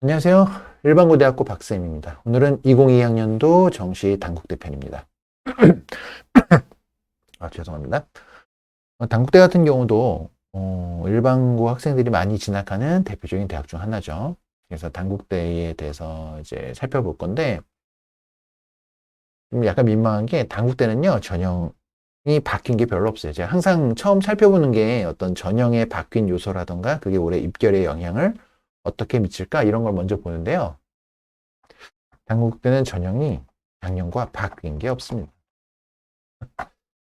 안녕하세요. 일반고대학교 박쌤입니다. 오늘은 2022학년도 정시 단국대 편입니다. 죄송합니다. 단국대 같은 경우도 일반고 학생들이 많이 진학하는 대표적인 대학 중 하나죠. 그래서 단국대에 대해서 이제 살펴볼 건데 좀 약간 민망한 게 단국대는요 전형이 바뀐 게 별로 없어요. 제가 항상 처음 살펴보는 게 어떤 전형의 바뀐 요소라던가 그게 올해 입결에 영향을 어떻게 미칠까 이런 걸 먼저 보는데요. 단국대는 전형이 작년과 바뀐 게 없습니다.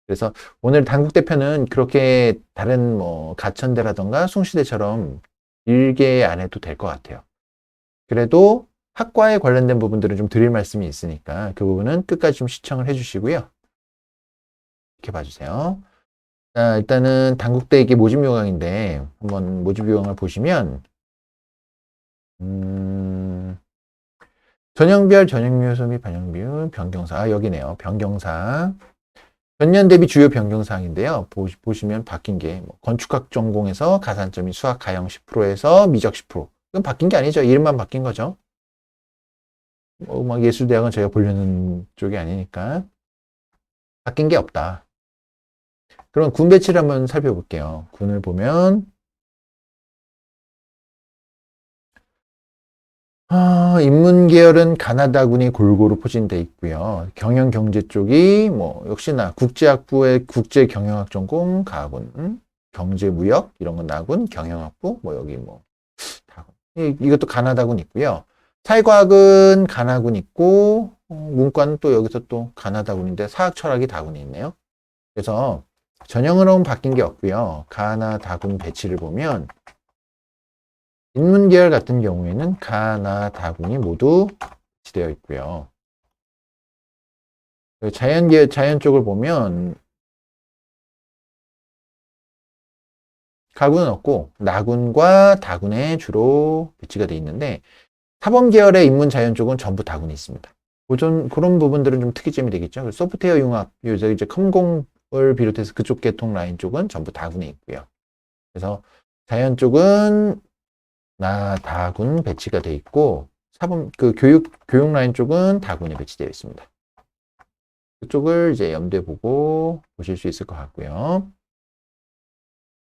그래서 오늘 단국대표는 그렇게 다른 뭐 가천대라던가 숭시대처럼 길게 안 해도 될 것 같아요. 그래도 학과에 관련된 부분들은 좀 드릴 말씀이 있으니까 그 부분은 끝까지 좀 시청을 해주시고요. 이렇게 봐주세요. 자, 일단은 단국대 이게 모집 요강인데 한번 모집 요강을 보시면 전형별 전형요소 및 반영비율 변경사 여기네요. 변경사 전년 대비 주요 변경사항인데요. 보시면 바뀐 게 건축학 전공에서 가산점이 수학 가형 10%에서 미적 10%. 이건 바뀐 게 아니죠. 이름만 바뀐 거죠. 막 예술대학은 제가 보려는 쪽이 아니니까 바뀐 게 없다. 그럼 군 배치를 한번 살펴볼게요. 군을 보면 인문계열은 가나다군이 골고루 포진돼 있고요. 경영경제 쪽이 뭐 역시나 국제학부의 국제경영학 전공 가군, 경제무역 이런 건 나군, 경영학부 뭐 여기 뭐 다군. 이것도 가나다군 있고요. 사회과학은 가나군 있고 문과는 또 여기서 또 가나다군인데 사학철학이 다군이 있네요. 그래서 전형으로는 바뀐 게 없고요. 가나다군 배치를 보면 인문계열 같은 경우에는 가나 다군이 모두 배치되어 있고요. 자연 쪽을 보면 가군은 없고 나군과 다군에 주로 배치가 되어 있는데 사범계열의 인문자연 쪽은 전부 다군이 있습니다. 그런 부분들은 좀 특이점이 되겠죠. 소프트웨어 융합, 이제 컴공을 비롯해서 그쪽 계통 라인 쪽은 전부 다군에 있고요. 그래서 자연 쪽은 다군 배치가 되어 있고 교육 라인 쪽은 다군에 배치되어 있습니다. 그쪽을 이제 염두에 보고 보실 수 있을 것 같고요.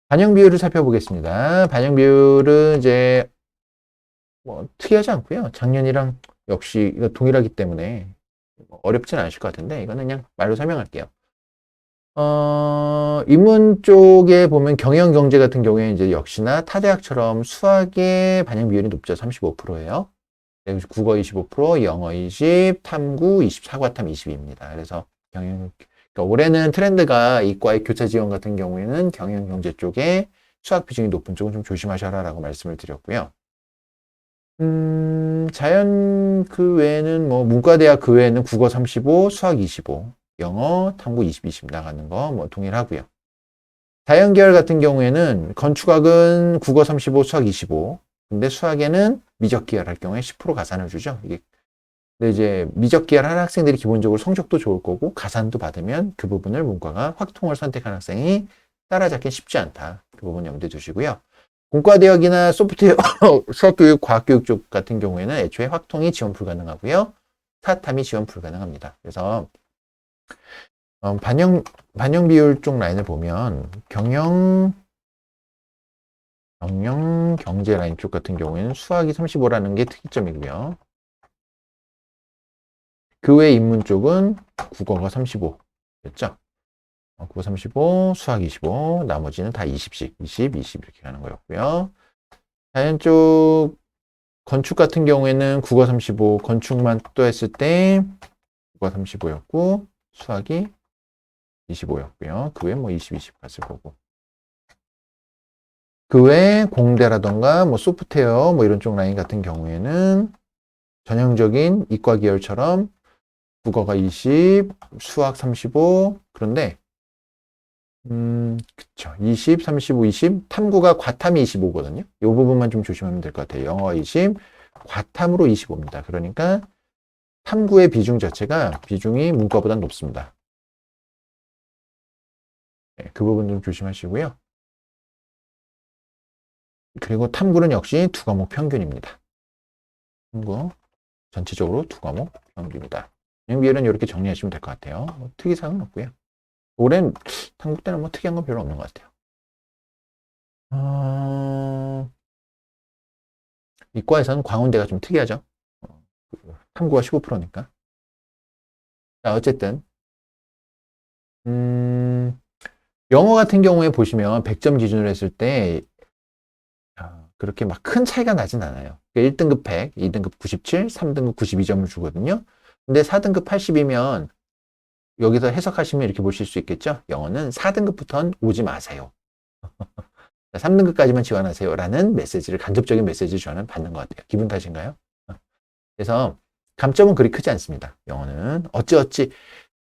반영 비율을 살펴보겠습니다. 반영 비율은 이제 뭐 특이하지 않고요. 작년이랑 역시 이거 동일하기 때문에 어렵지는 않으실 것 같은데 이거는 그냥 말로 설명할게요. 인문 쪽에 보면 경영경제 같은 경우에 이제 역시나 타 대학처럼 수학의 반영 비율이 높죠. 35%예요. 국어 25%, 영어 20, 탐구 20, 사과탐 20입니다. 그래서 그러니까 올해는 트렌드가 이과의 교차 지원 같은 경우에는 경영경제 쪽에 수학 비중이 높은 쪽은 좀 조심하셔라라고 말씀을 드렸고요. 자연 그 외에는 뭐 문과대학 그 외에는 국어 35, 수학 25, 영어, 탐구 20, 20 나가는 거 뭐 동일하고요. 자연계열 같은 경우에는 건축학은 국어 35, 수학 25. 근데 수학에는 미적계열 할 경우에 10% 가산을 주죠. 근데 이제 미적계열 하는 학생들이 기본적으로 성적도 좋을 거고 가산도 받으면 그 부분을 문과가 확통을 선택한 학생이 따라잡기 쉽지 않다. 그 부분 염두에 두시고요. 공과대학이나 소프트웨어, 수학교육, 과학교육 쪽 같은 경우에는 애초에 확통이 지원 불가능하고요. 타탐이 지원 불가능합니다. 그래서 반영 비율 쪽 라인을 보면 경영 경제 라인 쪽 같은 경우에는 수학이 35라는 게 특이점이고요. 그 외 인문 쪽은 국어가 35였죠. 국어 35, 수학 25, 나머지는 다 20씩, 20, 20 이렇게 가는 거였고요. 자연 쪽 건축 같은 경우에는 국어 35, 건축만 또 했을 때 국어 35였고 수학이 25였고요. 그 외에 뭐 20, 20 갔을 거고. 그 외에 공대라던가 뭐 소프트웨어 뭐 이런 쪽 라인 같은 경우에는 전형적인 이과 계열처럼 국어가 20, 수학 35. 그런데 그쵸. 20, 35, 20. 탐구가 과탐이 25거든요. 이 부분만 좀 조심하면 될 것 같아요. 영어 20, 과탐으로 25입니다. 그러니까 탐구의 비중 자체가 비중이 문과보다 높습니다. 네, 그 부분 좀 조심하시고요. 그리고 탐구는 역시 두 과목 평균입니다. 한국 전체적으로 두 과목 평균이다. 위에는 이렇게 정리하시면 될 것 같아요. 뭐 특이사항은 없고요. 올해는 한국대는 뭐 특이한 건 별로 없는 것 같아요. 이과에서는 광운대가 좀 특이하죠. 탐구가 15%니까. 자, 어쨌든 영어 같은 경우에 보시면 100점 기준으로 했을 때 그렇게 막 큰 차이가 나진 않아요. 1등급 100, 2등급 97, 3등급 92점을 주거든요. 근데 4등급 80이면 여기서 해석하시면 이렇게 보실 수 있겠죠. 영어는 4등급부터는 오지 마세요. 3등급까지만 지원하세요. 라는 메시지를, 간접적인 메시지를 저는 받는 것 같아요. 기분 탓인가요? 그래서 감점은 그리 크지 않습니다. 영어는 어찌어찌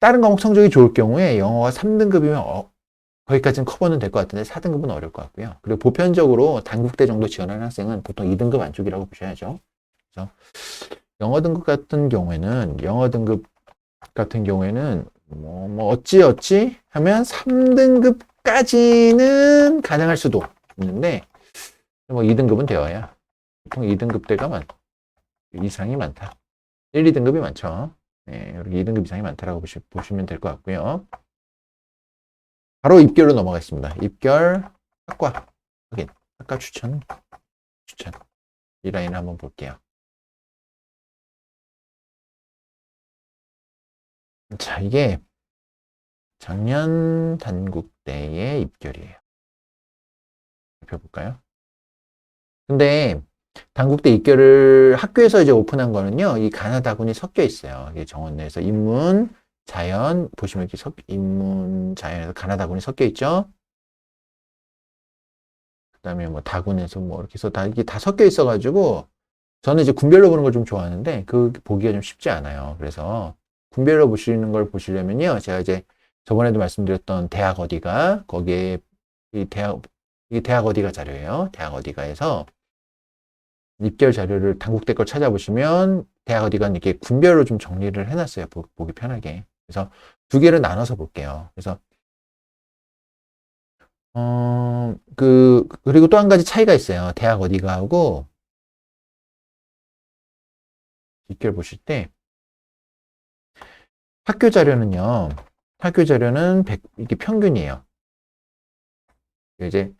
다른 과목 성적이 좋을 경우에 영어가 3등급이면 거기까지는 커버는 될 것 같은데 4등급은 어려울 것 같고요. 그리고 보편적으로 단국대 정도 지원하는 학생은 보통 2등급 안쪽이라고 보셔야죠. 그래서 영어 등급 같은 경우에는 뭐 어찌어찌 하면 3등급까지는 가능할 수도 있는데 뭐 2등급은 되어야 보통 2등급대가 이상이 많다. 1, 2등급이 많죠. 네, 이렇게 2등급 이상이 많다라고 보시면 될 것 같고요. 바로 입결로 넘어가겠습니다. 입결, 학과 확인, 학과 추천. 이 라인을 한번 볼게요. 자, 이게 작년 단국대의 입결이에요. 살펴볼까요? 근데 단국대 입결을 학교에서 이제 오픈한 거는요, 이 가나다군이 섞여 있어요. 이게 정원 내에서 인문, 자연, 보시면 이렇게 인문, 자연에서 가나다군이 섞여 있죠. 그 다음에 뭐 다군에서 뭐 이렇게 해서 이게 다 섞여 있어가지고, 저는 이제 군별로 보는 걸 좀 좋아하는데, 그 보기가 좀 쉽지 않아요. 그래서 군별로 보시는 걸 보시려면요, 제가 이제 저번에도 말씀드렸던 대학 어디가, 거기에 이게 대학 어디가 자료예요. 대학 어디가에서 입결 자료를 단국대 걸 찾아보시면 대학 어디가 이렇게 군별로 좀 정리를 해놨어요. 보기 편하게. 그래서 두 개를 나눠서 볼게요. 그래서 그리고 또 한 가지 차이가 있어요. 대학 어디가 하고 입결 보실 때 학교 자료는요. 학교 자료는 이게 평균이에요. 이제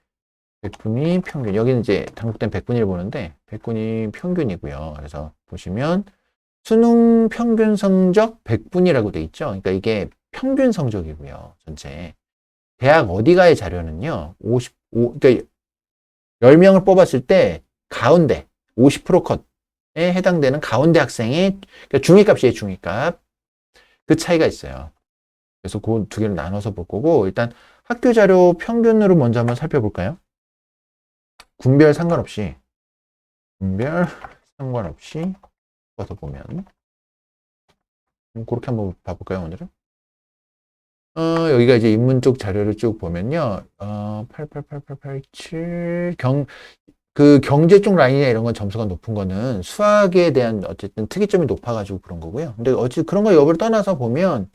100분이 평균. 여기는 이제 단국대는 100분위를 보는데 100분이 평균이고요. 그래서 보시면 수능 평균 성적 100분이라고 돼 있죠. 그러니까 이게 평균 성적이고요. 전체. 대학 어디가의 자료는요. 그러니까 10명을 뽑았을 때 가운데 50% 컷에 해당되는 가운데 학생의 그러니까 중위값이에요. 중위값. 그 차이가 있어요. 그래서 그 두 개를 나눠서 볼 거고 일단 학교 자료 평균으로 먼저 한번 살펴볼까요? 군별 상관없이 봐서 보면 그렇게 한번 봐볼까요, 오늘은? 여기가 이제 인문 쪽 자료를 쭉 보면요. 88887 그 경제 쪽 라인이나 이런 건 점수가 높은 거는 수학에 대한 어쨌든 특이점이 높아가지고 그런 거고요. 근데 그런 거 여부를 떠나서 보면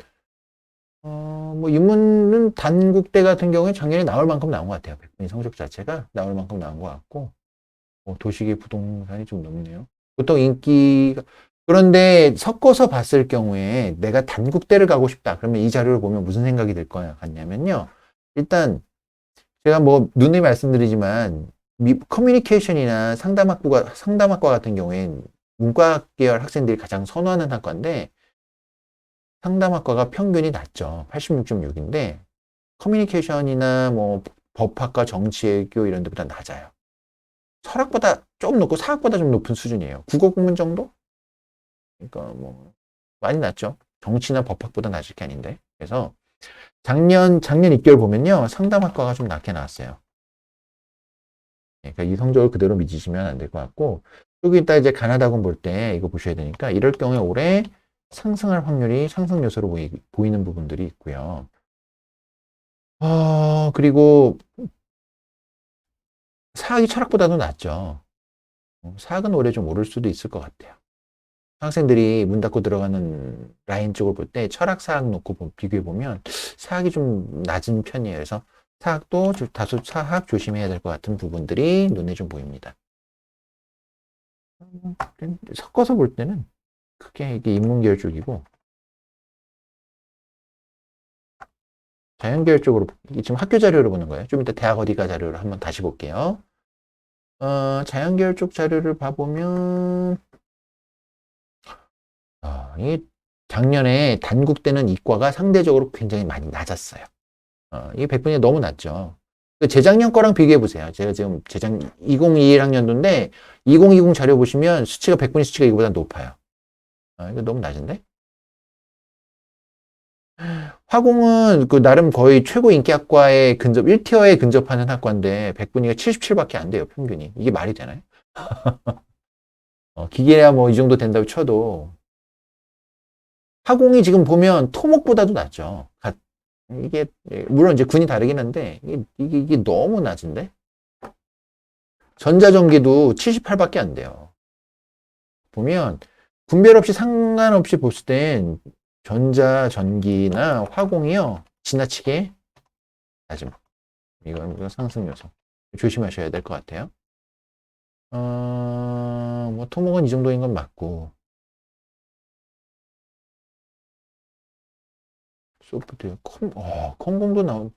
뭐 인문은 단국대 같은 경우에 작년에 나올 만큼 나온 것 같아요. 백분위 성적 자체가 나올 만큼 나온 것 같고 도시계 부동산이 좀 높네요. 보통 인기가 그런데 섞어서 봤을 경우에 내가 단국대를 가고 싶다. 그러면 이 자료를 보면 무슨 생각이 들 거냐 같냐면요. 일단 제가 뭐 누누이 말씀드리지만 커뮤니케이션이나 상담학과 같은 경우엔 문과 계열 학생들이 가장 선호하는 학과인데 상담학과가 평균이 낮죠. 86.6인데 커뮤니케이션이나 뭐 법학과 정치외교 이런 데보다 낮아요. 철학보다 좀 높고 사학보다 좀 높은 수준이에요. 국어 국문 정도? 그러니까 뭐 많이 낮죠. 정치나 법학보다 낮을 게 아닌데. 그래서 작년 입결 보면요. 상담학과가 좀 낮게 나왔어요. 그러니까 이 성적을 그대로 믿으시면 안 될 것 같고 여기 이따 이제 가나다군 볼 때 이거 보셔야 되니까 이럴 경우에 올해 상승할 확률이 상승 요소로 보이는 부분들이 있고요. 그리고 사학이 철학보다도 낮죠. 사학은 올해 좀 오를 수도 있을 것 같아요. 학생들이 문 닫고 들어가는 라인 쪽을 볼 때 철학, 사학 놓고 비교해 보면 사학이 좀 낮은 편이에요. 그래서 사학도 다소 사학 조심해야 될 것 같은 부분들이 눈에 좀 보입니다. 섞어서 볼 때는 크게 이게 인문계열 쪽이고 자연계열 쪽으로 지금 학교 자료를 보는 거예요. 좀 이따 대학 어디가 자료를 한번 다시 볼게요. 자연계열 쪽 자료를 봐보면 이 작년에 단국대는 이과가 상대적으로 굉장히 많이 낮았어요. 이게 100분이 너무 낮죠. 재작년 거랑 비교해 보세요. 제가 지금 2021학년도인데 2020 자료 보시면 수치가 100분위 수치가 이거보다 높아요. 이거 너무 낮은데? 화공은 그 나름 거의 최고 인기학과에 근접 1티어에 근접하는 학과인데 100분위가 77밖에 안 돼요, 평균이. 이게 말이 되나요? 기계야 뭐 이 정도 된다고 쳐도 화공이 지금 보면 토목보다도 낮죠. 이게 물론 이제 군이 다르긴 한데 이게 너무 낮은데? 전자전기도 78밖에 안 돼요. 보면 군별 없이 상관없이 볼 땐 전자전기나 화공이요 지나치게 낮음. 이건 상승 요소. 조심하셔야 될 것 같아요. 뭐 토목은 이 정도인 건 맞고 소프트웨어 컴공도 나온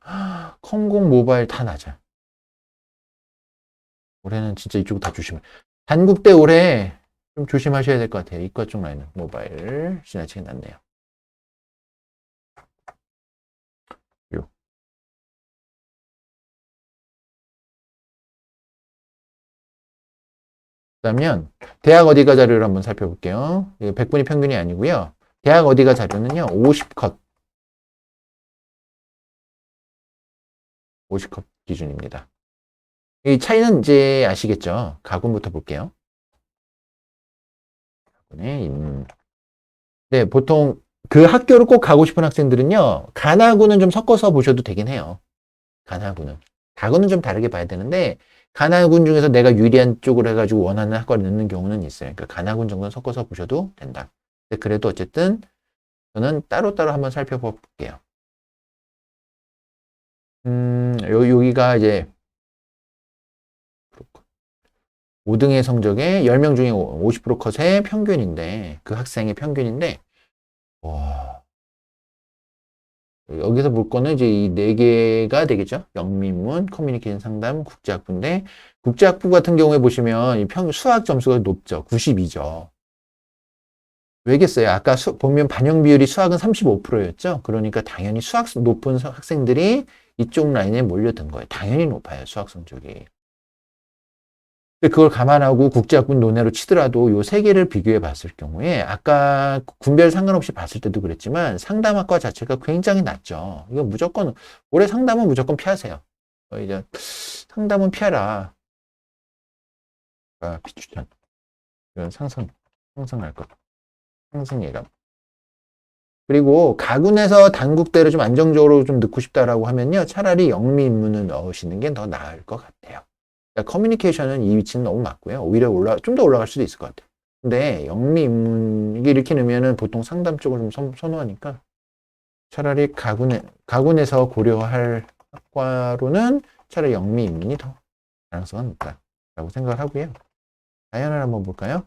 컴공 모바일 다 낮아. 올해는 진짜 이쪽 다 조심해. 단국대 올해 좀 조심하셔야 될 것 같아요. 이과 쪽 라인은 모바일 지나치게 낮네요. 그러면 대학 어디가 자료를 한번 살펴볼게요. 100분위 평균이 아니고요. 대학 어디가 자료는요. 50컷. 50컷 기준입니다. 이 차이는 이제 아시겠죠? 가군부터 볼게요. 네, 보통 그 학교를 꼭 가고 싶은 학생들은요. 간하군은 좀 섞어서 보셔도 되긴 해요. 간하군은. 다군은 좀 다르게 봐야 되는데 간하군 중에서 내가 유리한 쪽으로 해가지고 원하는 학과를 넣는 경우는 있어요. 그러니까 간하군 정도는 섞어서 보셔도 된다. 근데 그래도 어쨌든 저는 따로따로 한번 살펴볼게요. 여기가 이제 5등의 성적에 10명 중에 50% 컷의 평균인데 그 학생의 평균인데 와, 여기서 볼 거는 이제 이 4개가 되겠죠. 영민문, 커뮤니케이션 상담, 국제학부인데 국제학부 같은 경우에 보시면 이 수학 점수가 높죠. 92죠. 왜겠어요? 아까 보면 반영 비율이 수학은 35%였죠. 그러니까 당연히 수학 높은 학생들이 이쪽 라인에 몰려든 거예요. 당연히 높아요. 수학 성적이. 그걸 감안하고 국제학군 논외로 치더라도 요 세 개를 비교해 봤을 경우에 아까 군별 상관없이 봤을 때도 그랬지만 상담학과 자체가 굉장히 낮죠. 이거 무조건 올해 상담은 무조건 피하세요. 이제 상담은 피하라. 비추천. 이건 상승할 것. 상승 예감. 그리고 가군에서 단국대를 좀 안정적으로 좀 넣고 싶다라고 하면요. 차라리 영미 인문을 넣으시는 게 더 나을 것 같아요. 그러니까 커뮤니케이션은 이 위치는 너무 맞고요. 오히려 좀 더 올라갈 수도 있을 것 같아요. 근데 영미 인문 이게 이렇게 넣으면은 보통 상담 쪽을 좀 선호하니까 차라리 가군에서 고려할 학과로는 차라리 영미 인문이 더 가능성은 높다라고 생각을 하고요. 자연을 한번 볼까요?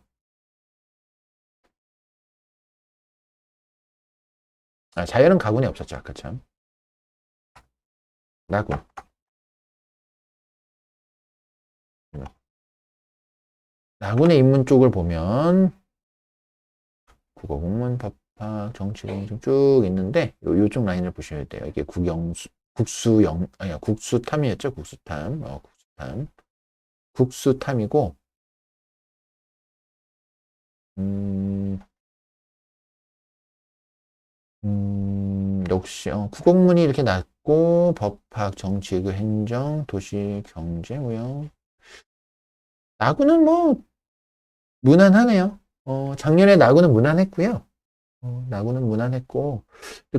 자연은 가군에 없었죠. 아까 참. 나군. 나군의 인문 쪽을 보면 국어, 공문, 법학, 정치, 공정 쭉 있는데 요쪽 라인을 보셔야 돼요. 이게 국수탐이었죠. 국수탐. 국수탐이고 역시 국어공문이 이렇게 낮고 법학, 정치, 행정, 도시, 경제, 무역 나군은 뭐 무난하네요. 작년에 나군은 무난했고요. 나군은 무난했고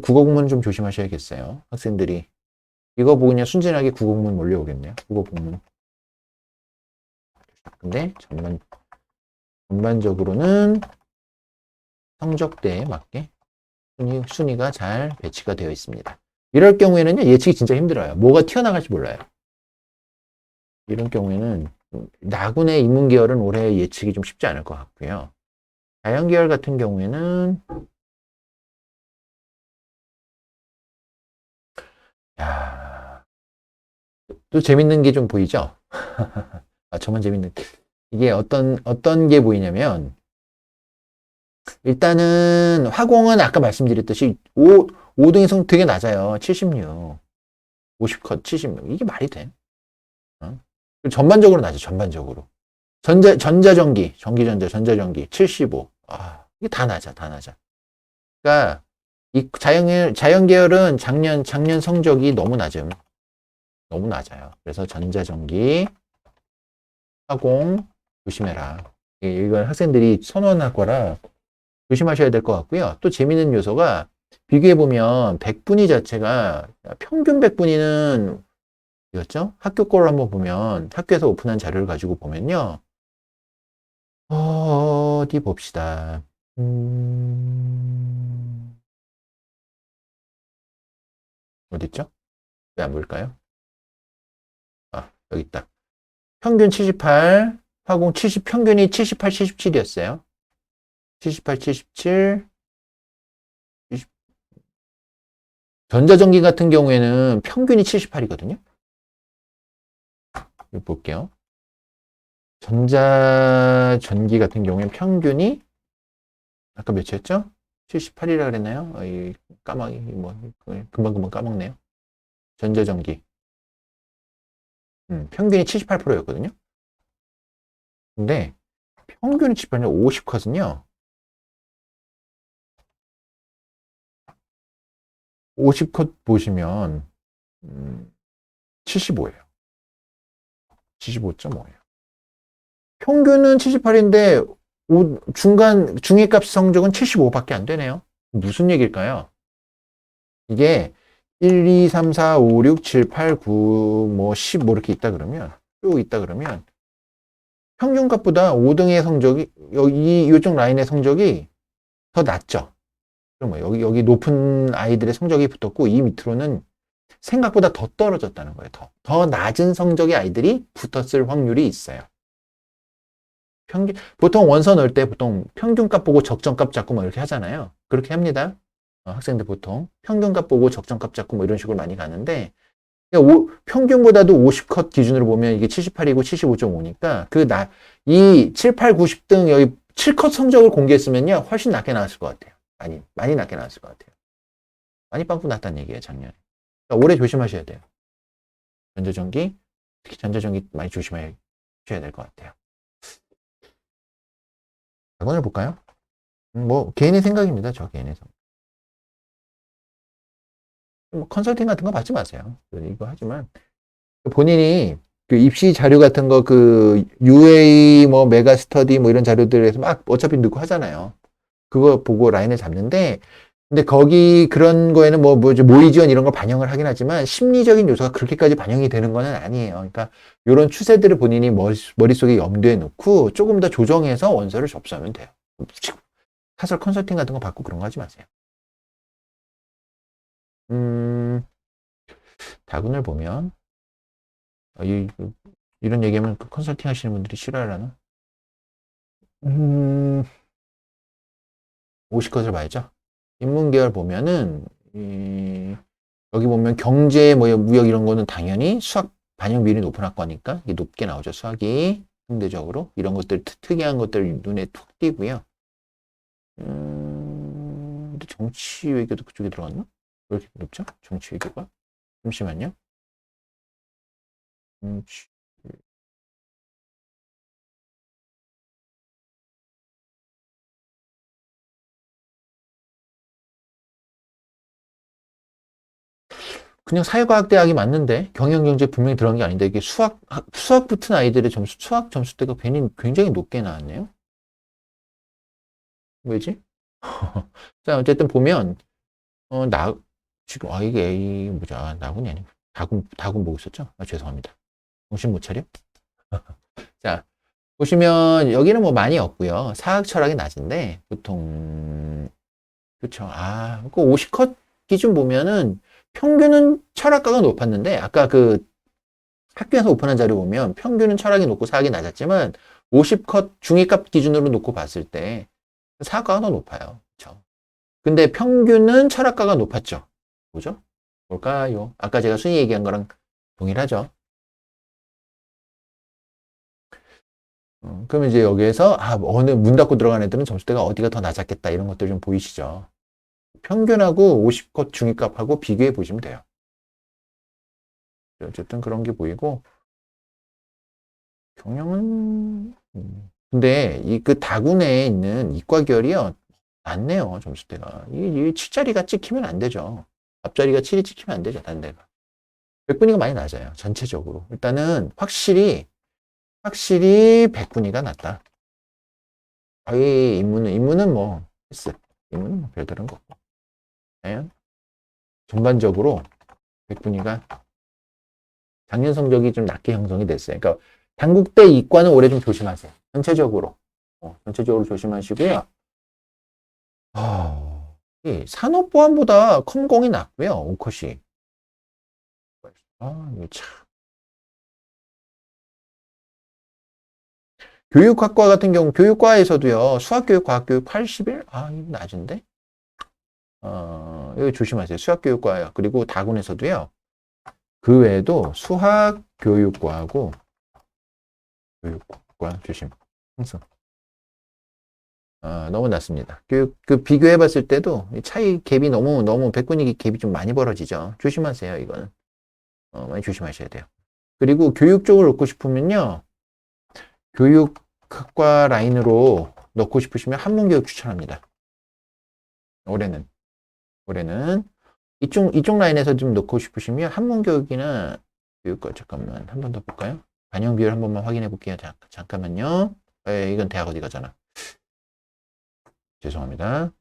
국어공문 좀 조심하셔야겠어요. 학생들이 이거 보고 그냥 순진하게 국어공문 몰려오겠네요. 국어공문. 근데 전반적으로는 성적대에 맞게 순위가 잘 배치가 되어 있습니다. 이럴 경우에는요, 예측이 진짜 힘들어요. 뭐가 튀어나갈지 몰라요. 이런 경우에는 나군의 인문계열은 올해 예측이 좀 쉽지 않을 것 같고요. 자연계열 같은 경우에는 야, 또 재밌는 게 좀 보이죠? 아, 저만 재밌는 이게 어떤 게 보이냐면 일단은 화공은 아까 말씀드렸듯이 5등의 성 되게 낮아요. 76, 50컷 76. 이게 말이 돼? 어? 전반적으로 낮아, 전반적으로. 전자전기, 전기전자, 전자전기 75. 아, 이게 다 낮아, 다 낮아. 그러니까 이 자연계열은 작년 성적이 너무 낮음. 너무 낮아요. 그래서 전자전기, 화공 조심해라. 이건 학생들이 선호할 거라 조심하셔야 될 것 같고요. 또 재밌는 요소가 비교해보면 백분위 자체가 평균 백분위는 이었죠? 학교 거를 한번 보면 학교에서 오픈한 자료를 가지고 보면요. 어디 봅시다. 어딨죠? 왜 안 보일까요? 아, 여기 있다. 평균 78, 화공 70, 평균이 78, 77이었어요. 78, 77, 70. 전자전기 같은 경우에는 평균이 78이거든요. 이거 볼게요. 전자전기 같은 경우에는 평균이 아까 몇이었죠? 78이라 그랬나요? 까마귀 뭐 금방 까먹네요. 전자전기 평균이 78%였거든요. 근데 평균이 78이 50컷은요. 50컷 보시면 75예요. 75.5예요. 평균은 78인데 중위값 성적은 75밖에 안 되네요. 무슨 얘기일까요? 이게 1, 2, 3, 4, 5, 6, 7, 8, 9, 뭐 10, 뭐 이렇게 있다 그러면, 쭉 있다 그러면, 평균값보다 5등의 성적이, 여기, 이쪽 라인의 성적이 더 낮죠. 그럼 뭐 여기 높은 아이들의 성적이 붙었고, 이 밑으로는 생각보다 더 떨어졌다는 거예요. 더 낮은 성적의 아이들이 붙었을 확률이 있어요. 보통 원서 넣을 때 보통 평균값 보고 적정값 잡고 뭐 이렇게 하잖아요. 그렇게 합니다. 학생들 보통 평균값 보고 적정값 잡고 뭐 이런 식으로 많이 가는데 평균보다도 50컷 기준으로 보면 이게 78이고 75.5니까 이 7, 8, 90등 여기 7컷 성적을 공개했으면요 훨씬 낮게 나왔을 것 같아요. 많이 낮게 나왔을 것 같아요. 많이 빵꾸 났다는 얘기예요, 작년에. 그러니까 올해 조심하셔야 돼요. 전자전기, 특히 전자전기 많이 조심하셔야 될 것 같아요. 학원을 볼까요? 뭐 개인의 생각입니다. 저 개인의 생각. 뭐 컨설팅 같은 거 받지 마세요. 이거 하지만 본인이 그 입시 자료 같은 거 그 UA 뭐 메가 스터디 뭐 이런 자료들에서 막 어차피 넣고 하잖아요. 그거 보고 라인을 잡는데 근데 거기 그런 거에는 뭐 모의 지원 이런 걸 반영을 하긴 하지만 심리적인 요소가 그렇게까지 반영이 되는 거는 아니에요. 그러니까 이런 추세들을 본인이 머릿속에 염두에 놓고 조금 더 조정해서 원서를 접수하면 돼요. 사설 컨설팅 같은 거 받고 그런 거 하지 마세요. 다군을 보면 이런 얘기하면 컨설팅 하시는 분들이 싫어하려나? 50컷을 봐야죠. 인문계열 보면은 여기 보면 경제, 뭐 무역 이런 거는 당연히 수학 반영 비율이 높은 학과니까 이게 높게 나오죠. 수학이 상대적으로 이런 것들 특이한 것들 눈에 툭 띄고요. 근데 정치 외교도 그쪽에 들어갔나? 왜 이렇게 높죠? 정치 외교가? 잠시만요. 그냥 사회과학대학이 맞는데 경영경제 분명히 들어간 게 아닌데 이게 수학 붙은 아이들의 수학 점수대가 굉장히 높게 나왔네요. 왜지? 자, 어쨌든 보면 지금 이게 A 뭐자 나군이 아니고 다군 보고 있었죠? 죄송합니다. 정신 못 차려? 자, 보시면 여기는 뭐 많이 없고요. 사학 철학이 낮은데 보통 그렇죠. 그 50컷 기준 보면은 평균은 철학가가 높았는데 아까 그 학교에서 오픈한 자료 보면 평균은 철학이 높고 사학이 낮았지만 50컷 중위값 기준으로 놓고 봤을 때 사학과가 더 높아요. 그렇죠? 근데 평균은 철학과가 높았죠. 뭐죠? 뭘까요? 아까 제가 순위 얘기한 거랑 동일하죠. 그러면 이제 여기에서 어느 문 닫고 들어간 애들은 점수대가 어디가 더 낮았겠다 이런 것들 좀 보이시죠? 평균하고 50컷 중위값하고 비교해 보시면 돼요. 어쨌든 그런 게 보이고 경영은 근데 이 그 다군에 있는 이과 계열이요 낮네요 점수대가. 이 7자리가 찍히면 안 되죠. 앞자리가 7이 찍히면 안 되죠 다른 데가. 백분위가 많이 낮아요 전체적으로. 일단은 확실히 백분위가 낮다. 거의 인문은 뭐 패스. 인문은 뭐 별다른 거 없고. 네. 전반적으로 백분위가 작년 성적이 좀 낮게 형성이 됐어요. 그러니까 단국대 이과는 올해 좀 조심하세요. 전체적으로. 전체적으로 조심하시고요. 이 산업보안보다 컴공이 낮고요. 오컷이. 이거 참. 교육학과 같은 경우 교육과에서도요. 수학교육, 과학교육 81? 이거 낮은데? 이거 조심하세요. 수학교육과요. 그리고 다군에서도요. 그 외에도 수학교육과하고 교육과 조심. 항상. 너무 낮습니다. 그 비교해 봤을 때도 차이 갭이 너무 백분위기 갭이 좀 많이 벌어지죠. 조심하세요, 이거는. 많이 조심하셔야 돼요. 그리고 교육 쪽을 넣고 싶으면요. 교육학과 라인으로 넣고 싶으시면 한문교육 추천합니다. 올해는. 이쪽 라인에서 좀 넣고 싶으시면 한문교육이나 교육과 잠깐만 한 번 더 볼까요? 반영 비율 한 번만 확인해 볼게요. 잠깐만요. 이건 대학 어디 가잖아. 죄송합니다.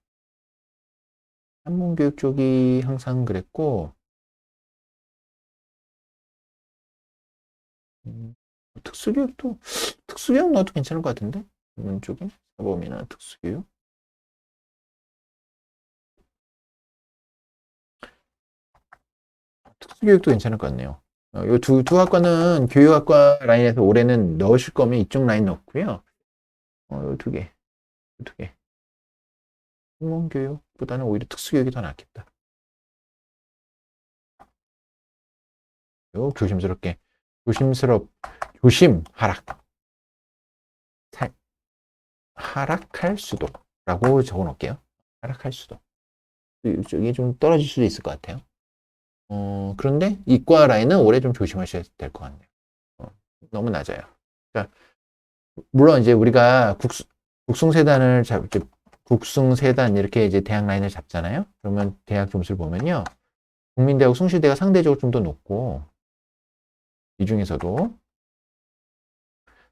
한문교육 쪽이 항상 그랬고 특수교육 넣어도 괜찮을 것 같은데 한문 쪽에 사범이나 특수교육 특수교육도 괜찮을 것 같네요. 이 두 학과는 교육학과 라인에서 올해는 넣으실 거면 이쪽 라인 넣고요. 이 두 개. 한문교육보다는 오히려 특수교육이 더 낫겠다. 조심스럽게. 조심, 하락할 수도. 라고 적어 놓을게요. 하락할 수도. 이게 좀 떨어질 수도 있을 것 같아요. 그런데 이과 라인은 올해 좀 조심하셔야 될 것 같네요. 너무 낮아요. 그러니까 물론 이제 우리가 국숭세단 이렇게 이제 대학 라인을 잡잖아요. 그러면 대학 점수를 보면요. 국민대하고 숭실대가 상대적으로 좀 더 높고 이 중에서도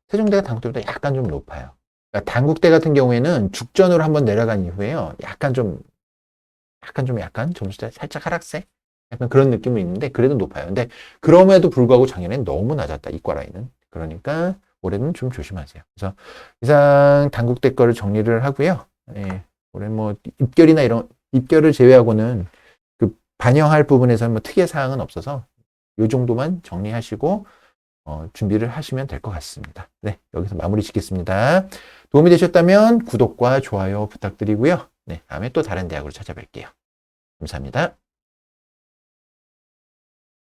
세종대가 단국대보다 약간 좀 높아요. 그러니까 단국대 같은 경우에는 죽전으로 한번 내려간 이후에요. 약간 점수대 살짝 하락세? 약간 그런 느낌은 있는데 그래도 높아요. 근데 그럼에도 불구하고 작년엔 너무 낮았다. 이과 라인은. 그러니까 올해는 좀 조심하세요. 그래서 이상 단국대 거를 정리를 하고요. 예, 올해 뭐 입결을 제외하고는 그 반영할 부분에서는 뭐 특이한 사항은 없어서 이 정도만 정리하시고 준비를 하시면 될 것 같습니다. 네, 여기서 마무리 짓겠습니다. 도움이 되셨다면 구독과 좋아요 부탁드리고요. 네, 다음에 또 다른 대학으로 찾아뵐게요. 감사합니다.